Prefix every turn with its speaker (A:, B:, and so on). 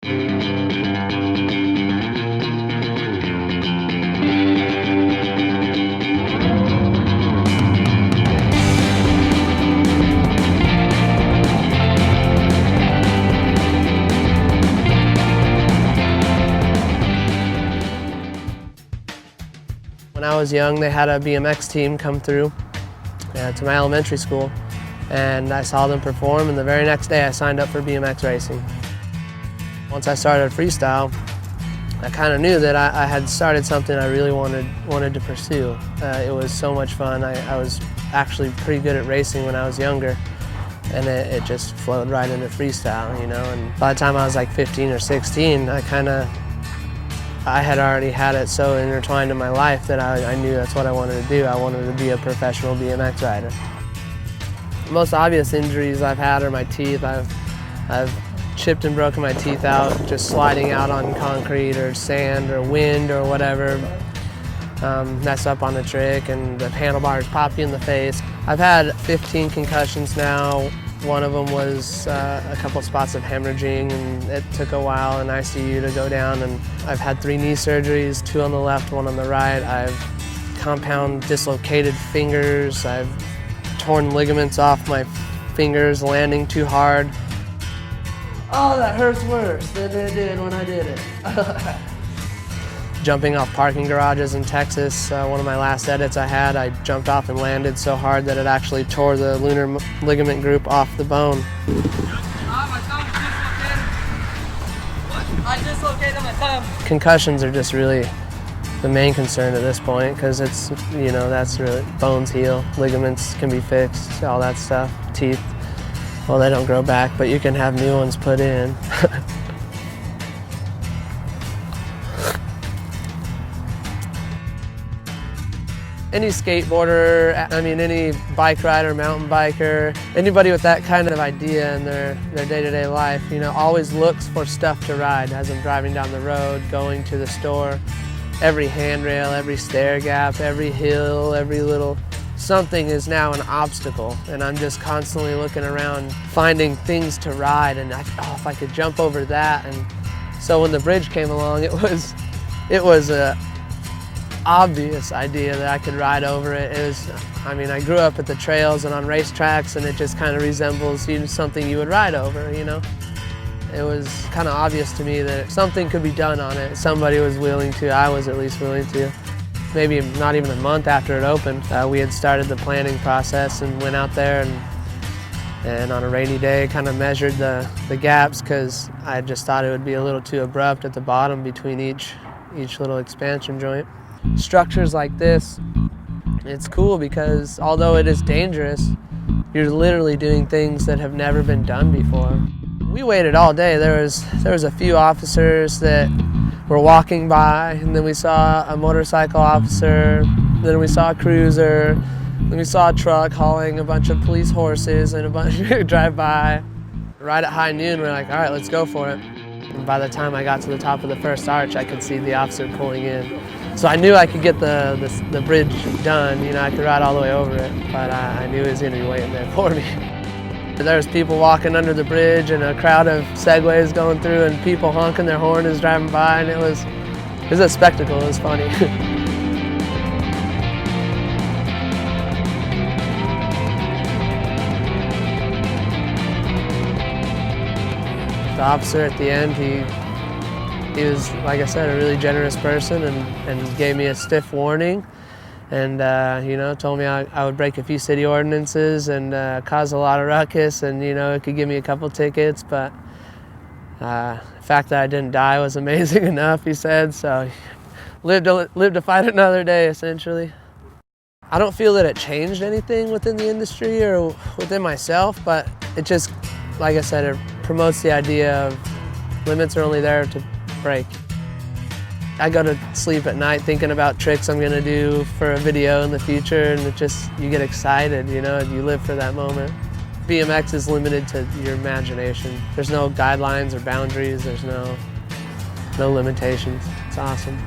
A: When I was young, they had a BMX team come through to my elementary school, and I saw them perform, and the very next day I signed up for BMX racing. Once I started freestyle, I kind of knew that I had started something I really wanted to pursue. It was so much fun. I was actually pretty good at racing when I was younger, and it just flowed right into freestyle, you know. And by the time I was like 15 or 16, I had already had it so intertwined in my life that I knew that's what I wanted to do. I wanted to be a professional BMX rider. The most obvious injuries I've had are my teeth. I've chipped and broken my teeth out just sliding out on concrete or sand or wind or whatever. Mess up on the trick and the handlebars pop you in the face. I've had 15 concussions now. One of them was a couple spots of hemorrhaging, and it took a while in ICU to go down. And I've had 3 knee surgeries, 2 on the left, 1 on the right. I've compound dislocated fingers. I've torn ligaments off my fingers landing too hard. Oh, that hurts worse than it did when I did it. Jumping off parking garages in Texas, one of my last edits I had, I jumped off and landed so hard that it actually tore the lunar ligament group off the bone.
B: My thumb dislocated. I dislocated my thumb.
A: Concussions are just really the main concern at this point, because it's, you know, that's really, bones heal, ligaments can be fixed, all that stuff. Teeth, well, they don't grow back, but you can have new ones put in. Any skateboarder, I mean any bike rider, mountain biker, anybody with that kind of idea in their day-to-day life, you know, always looks for stuff to ride as I'm driving down the road, going to the store. Every handrail, every stair gap, every hill, every little something is now an obstacle, and I'm just constantly looking around, finding things to ride, and if I could jump over that. And so when the bridge came along, it was a obvious idea that I could ride over it. I mean, I grew up at the trails and on racetracks, and it just kind of resembles something you would ride over, you know? It was kind of obvious to me that something could be done on it. Somebody was willing to, I was at least willing to. Maybe not even a month after it opened, we had started the planning process and went out there and on a rainy day kind of measured the gaps, because I just thought it would be a little too abrupt at the bottom between each little expansion joint. Structures like this, it's cool because although it is dangerous, you're literally doing things that have never been done before. We waited all day. There was a few officers that were walking by, and then we saw a motorcycle officer, then we saw a cruiser, then we saw a truck hauling a bunch of police horses and a bunch drive by. Right at high noon, we're like, all right, let's go for it. And by the time I got to the top of the first arch, I could see the officer pulling in. So I knew I could get the bridge done, you know, I could ride all the way over it, but I knew he was gonna be waiting there for me. There was people walking under the bridge and a crowd of Segways going through and people honking their horn as driving by, and it was a spectacle, it was funny. The officer at the end, he was, like I said, a really generous person and gave me a stiff warning, and you know, told me I would break a few city ordinances and cause a lot of ruckus, and you know, it could give me a couple tickets, but the fact that I didn't die was amazing enough, he said, so live to fight another day, essentially. I don't feel that it changed anything within the industry or within myself, but it just, like I said, it promotes the idea of limits are only there to break. I go to sleep at night thinking about tricks I'm gonna do for a video in the future, and you get excited, you know, and you live for that moment. BMX is limited to your imagination. There's no guidelines or boundaries, there's no limitations. It's awesome.